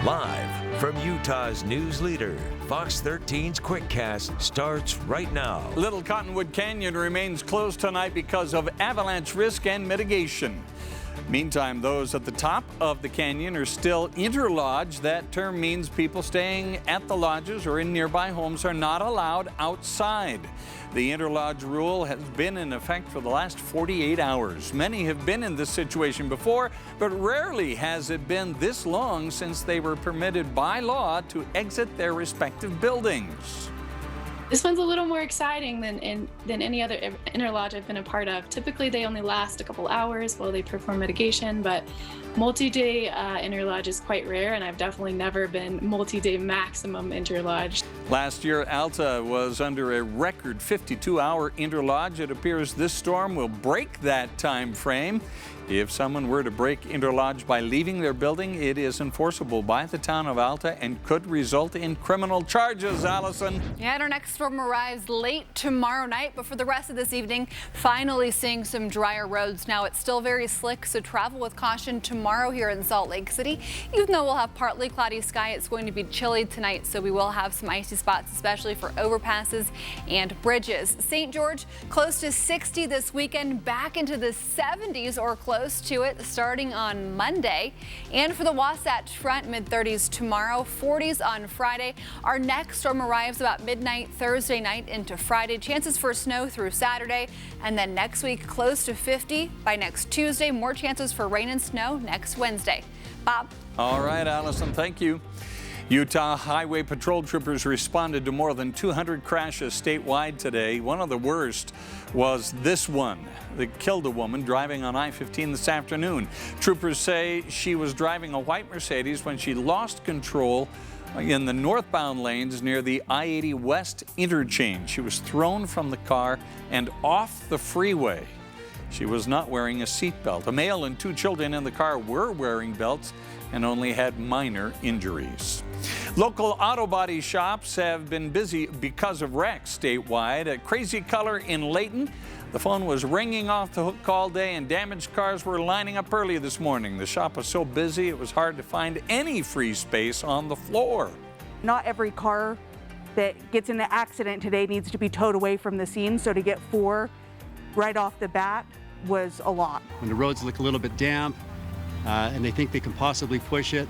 Live from Utah's news leader, Fox 13's QuickCast starts right now. Little Cottonwood Canyon remains closed tonight because of avalanche risk and mitigation. Meantime, those at the top of the canyon are still interlodged. That term means people staying at the lodges or in nearby homes are not allowed outside. The interlodge rule has been in effect for the last 48 hours. Many have been in this situation before, but rarely has it been this long since they were permitted by law to exit their respective buildings. This one's a little more exciting than any other interlodge I've been a part of. Typically, they only last a couple hours while they perform mitigation, but multi-day interlodge is quite rare, and I've definitely never been multi-day maximum interlodge. Last year, Alta was under a record 52-hour interlodge. It appears this storm will break that time frame. If someone were to break interlodge by leaving their building, it is enforceable by the town of Alta and could result in criminal charges. Allison. Yeah, and our next storm arrives late tomorrow night, but for the rest of this evening, finally seeing some drier roads. Now it's still very slick, so travel with caution tomorrow here in Salt Lake City. Even though we'll have partly cloudy sky, it's going to be chilly tonight, so we will have some icy spots, especially for overpasses and bridges. St. George close to 60 this weekend, back into the 70s or close to it starting on Monday. And for the Wasatch Front, mid-30s tomorrow, 40s on Friday. Our next storm arrives about midnight Thursday night into Friday. Chances for snow through Saturday, and then next week close to 50 by next Tuesday. More chances for rain and snow next Wednesday. Bob. All right, Allison, thank you. Utah Highway Patrol troopers responded to more than 200 crashes statewide today. One of the worst was this one that killed a woman driving on I-15 this afternoon. Troopers say she was driving a white Mercedes when she lost control in the northbound lanes near the I-80 West interchange. She was thrown from the car and off the freeway. She was not wearing a seatbelt. A male and two children in the car were wearing belts and only had minor injuries. Local auto body shops have been busy because of wrecks statewide. At Crazy Color in Layton, the phone was ringing off the hook all day and damaged cars were lining up early this morning. The shop was so busy it was hard to find any free space on the floor. Not every car that gets in an accident today needs to be towed away from the scene, so to get 4 right off the bat was a lot. When the roads look a little bit damp and they think they can possibly push it,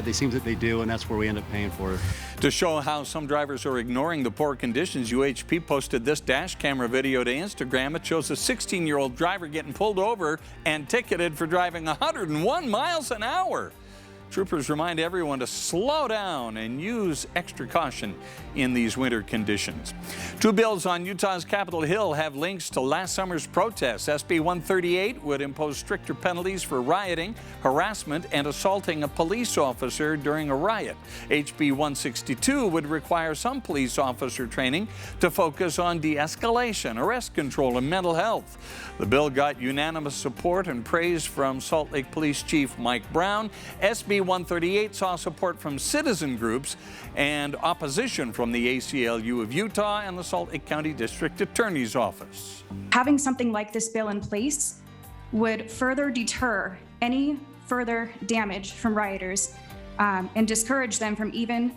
they seem that they do, and that's where we end up paying for it. To show how some drivers are ignoring the poor conditions, UHP posted this dash camera video to Instagram. It shows a 16-year-old driver getting pulled over and ticketed for driving 101 miles an hour. Troopers remind everyone to slow down and use extra caution in these winter conditions. 2 bills on Utah's Capitol Hill have links to last summer's protests. SB 138 would impose stricter penalties for rioting, harassment, and assaulting a police officer during a riot. HB 162 would require some police officer training to focus on de-escalation, arrest control, and mental health. The bill got unanimous support and praise from Salt Lake Police Chief Mike Brown. SB 138 saw support from citizen groups and opposition from the ACLU of Utah and the Salt Lake County District Attorney's Office. Having something like this bill in place would further deter any further damage from rioters and discourage them from even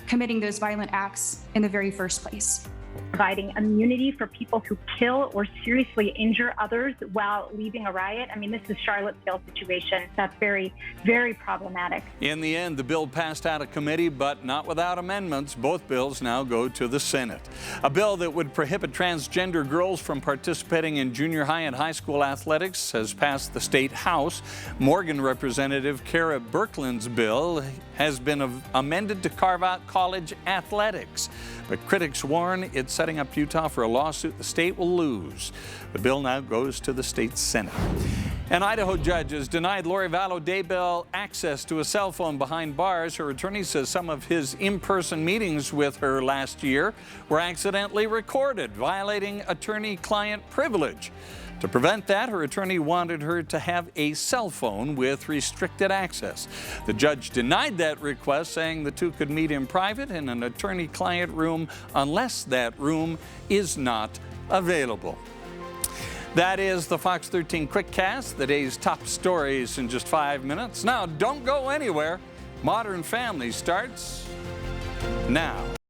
committing those violent acts in the very first place. Providing immunity for people who kill or seriously injure others while leaving a riot. I mean, this is Charlottesville situation. That's very, very problematic. In the end, the bill passed out of committee, but not without amendments. Both bills now go to the Senate. A bill that would prohibit transgender girls from participating in junior high and high school athletics has passed the state House. Morgan Representative Kara Birkeland's bill has been amended to carve out college athletics. But critics warn it's setting up Utah for a lawsuit the state will lose. The bill now goes to the state Senate. An Idaho judge has denied Lori Vallow Daybell access to a cell phone behind bars. Her attorney says some of his in-person meetings with her last year were accidentally recorded, violating attorney-client privilege. To prevent that, her attorney wanted her to have a cell phone with restricted access. The judge denied that request, saying the two could meet in private in an attorney-client room unless that room is not available. That is the Fox 13 QuickCast, the day's top stories in just 5 minutes. Now, don't go anywhere. Modern Family starts now.